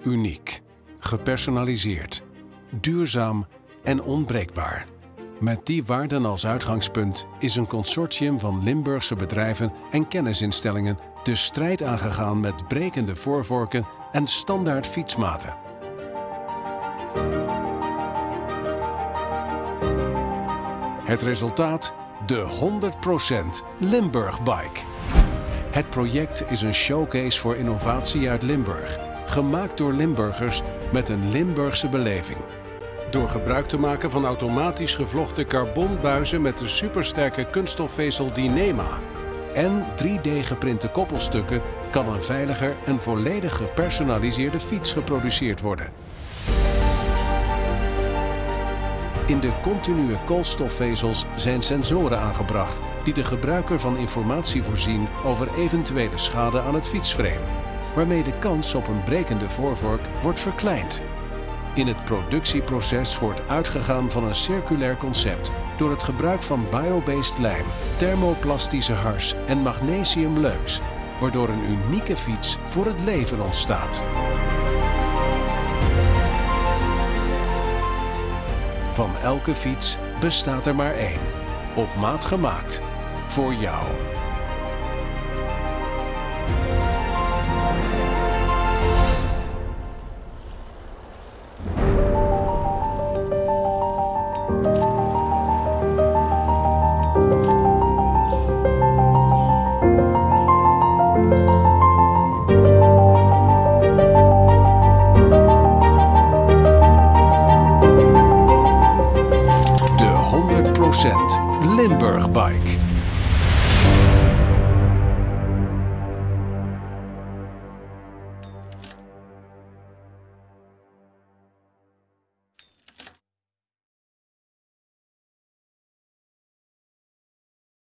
Uniek, gepersonaliseerd, duurzaam en onbreekbaar. Met die waarden als uitgangspunt is een consortium van Limburgse bedrijven en kennisinstellingen de strijd aangegaan met brekende voorvorken en standaard fietsmaten. Het resultaat? De 100% Limburg Bike. Het project is een showcase voor innovatie uit Limburg, gemaakt door Limburgers met een Limburgse beleving. Door gebruik te maken van automatisch gevlochten carbonbuizen met de supersterke kunststofvezel Dyneema en 3D-geprinte koppelstukken kan een veiliger en volledig gepersonaliseerde fiets geproduceerd worden. In de continue koolstofvezels zijn sensoren aangebracht die de gebruiker van informatie voorzien over eventuele schade aan het fietsframe, waarmee de kans op een brekende voorvork wordt verkleind. In het productieproces wordt uitgegaan van een circulair concept door het gebruik van biobased lijm, thermoplastische hars en magnesiumleuks, waardoor een unieke fiets voor het leven ontstaat. Van elke fiets bestaat er maar één, op maat gemaakt, voor jou. De 100% Limburg Bike.